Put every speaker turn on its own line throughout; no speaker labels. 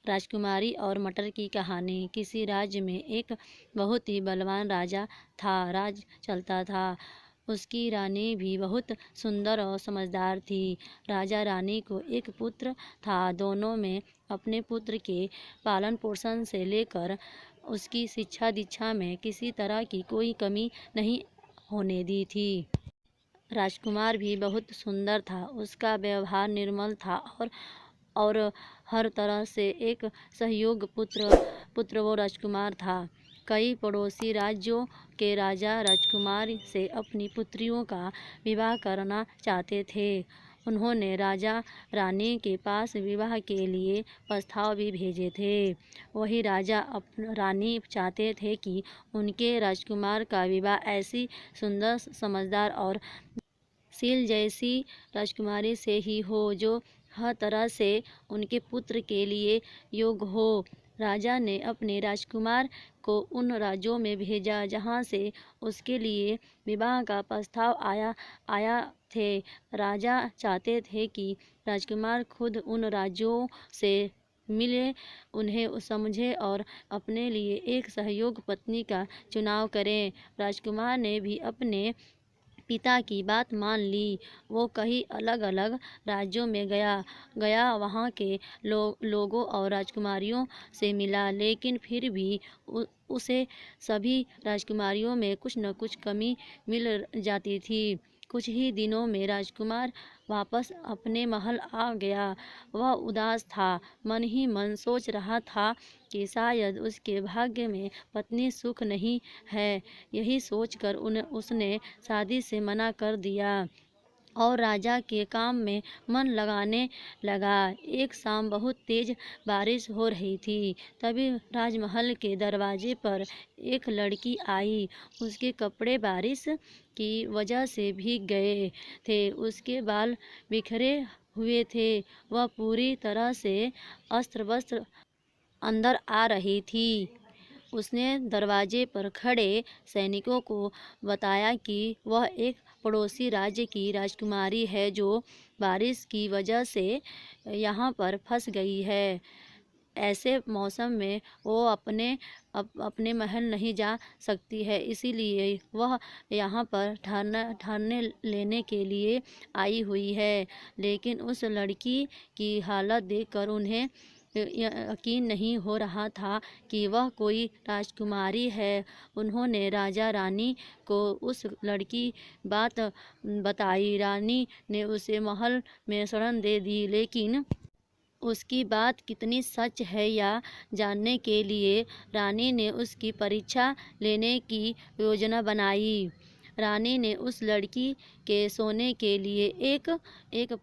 राजकुमारी और मटर की कहानी। किसी राज्य में एक बहुत ही बलवान राजा था। राज चलता था। उसकी रानी भी बहुत सुंदर और समझदार थी। राजा रानी को एक पुत्र था। दोनों में अपने पुत्र के पालन पोषण से लेकर उसकी शिक्षा दीक्षा में किसी तरह की कोई कमी नहीं होने दी थी। राजकुमार भी बहुत सुंदर था। उसका व्यवहार निर्मल था और हर तरह से एक सहयोग पुत्र वो राजकुमार था। कई पड़ोसी राज्यों के राजा राजकुमार से अपनी पुत्रियों का विवाह करना चाहते थे। उन्होंने राजा रानी के पास विवाह के लिए प्रस्ताव भी भेजे थे। वही राजा रानी चाहते थे कि उनके राजकुमार का विवाह ऐसी सुंदर, समझदार और शील जैसी राजकुमारी से ही हो जो हर तरह से उनके पुत्र के लिए योग्य हो। राजा ने अपने राजकुमार को उन राज्यों में भेजा जहाँ से उसके लिए विवाह का प्रस्ताव आया थे। राजा चाहते थे कि राजकुमार खुद उन राज्यों से मिले, उन्हें समझे और अपने लिए एक सहयोग पत्नी का चुनाव करें। राजकुमार ने भी अपने पिता की बात मान ली। वो कई अलग अलग राज्यों में गया वहाँ के लोगों और राजकुमारियों से मिला, लेकिन फिर भी उसे सभी राजकुमारियों में कुछ न कुछ कमी मिल जाती थी। कुछ ही दिनों में राजकुमार वापस अपने महल आ गया। वह उदास था, मन ही मन सोच रहा था कि शायद उसके भाग्य में पत्नी सुख नहीं है। यही सोचकर उसने शादी से मना कर दिया और राजा के काम में मन लगाने लगा। एक शाम बहुत तेज बारिश हो रही थी। तभी राजमहल के दरवाजे पर एक लड़की आई। उसके कपड़े बारिश की वजह से भीग गए थे। उसके बाल बिखरे हुए थे। वह पूरी तरह से अस्त्र वस्त्र अंदर आ रही थी। उसने दरवाजे पर खड़े सैनिकों को बताया कि वह एक पड़ोसी राज्य की राजकुमारी है जो बारिश की वजह से यहाँ पर फंस गई है। ऐसे मौसम में वो अपने महल नहीं जा सकती है, इसीलिए वह यहाँ पर ठहरने लेने के लिए आई हुई है। लेकिन उस लड़की की हालत देखकर उन्हें यकीन नहीं हो रहा था कि वह कोई राजकुमारी है। उन्होंने राजा रानी को उस लड़की बात बताई। रानी ने उसे महल में शरण दे दी, लेकिन उसकी बात कितनी सच है यह जानने के लिए रानी ने उसकी परीक्षा लेने की योजना बनाई। रानी ने उस लड़की के सोने के लिए एक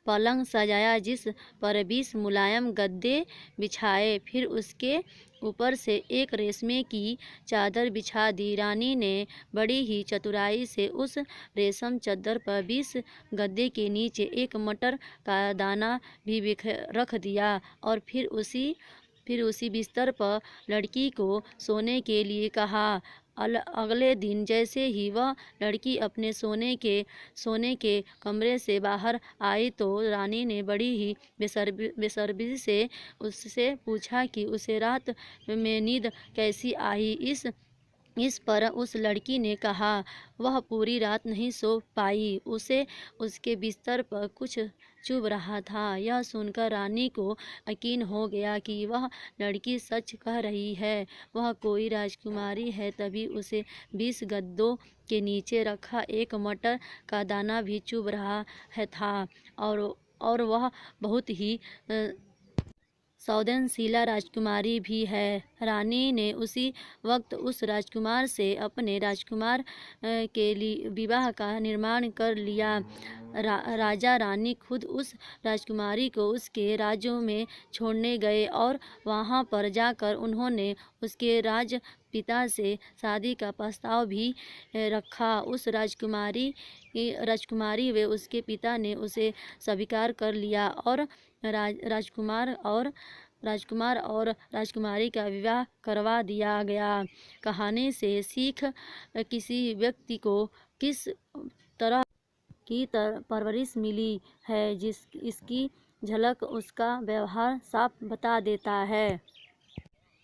पलंग सजाया जिस पर 20 मुलायम गद्दे बिछाए। फिर उसके ऊपर से एक रेशमे की चादर बिछा दी। रानी ने बड़ी ही चतुराई से उस रेशम चादर पर 20 गद्दे के नीचे एक मटर का दाना भी रख दिया और फिर उसी बिस्तर पर लड़की को सोने के लिए कहा। अगले दिन जैसे ही वह लड़की अपने सोने के कमरे से बाहर आई तो रानी ने बड़ी ही बेसब्री से उससे पूछा कि उसे रात में नींद कैसी आई। इस पर उस लड़की ने कहा वह पूरी रात नहीं सो पाई, उसे उसके बिस्तर पर कुछ चुभ रहा था। यह सुनकर रानी को यकीन हो गया कि वह लड़की सच कह रही है, वह कोई राजकुमारी है। तभी उसे 20 गद्दों के नीचे रखा एक मटर का दाना भी चुभ रहा था और वह बहुत ही संवेदनशीला राजकुमारी भी है। रानी ने उसी वक्त उस राजकुमार से अपने राजकुमार के लिए विवाह का निर्माण कर लिया। राजा रानी खुद उस राजकुमारी को उसके राज्यों में छोड़ने गए और वहाँ पर जाकर उन्होंने उसके पिता से शादी का प्रस्ताव भी रखा। उस राजकुमारी व उसके पिता ने उसे स्वीकार कर लिया और राजकुमार और राजकुमारी का विवाह करवा दिया गया। कहानी से सीख किसी व्यक्ति को किस तरह की परवरिश मिली है, इसकी झलक उसका व्यवहार साफ बता देता है।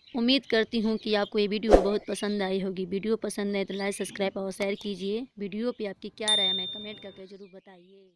उम्मीद करती हूँ कि आपको ये वीडियो बहुत पसंद आई होगी। वीडियो पसंद आए तो लाइक, सब्सक्राइब और शेयर कीजिए। वीडियो पे आपकी क्या राय है हमें कमेंट करके ज़रूर बताइए।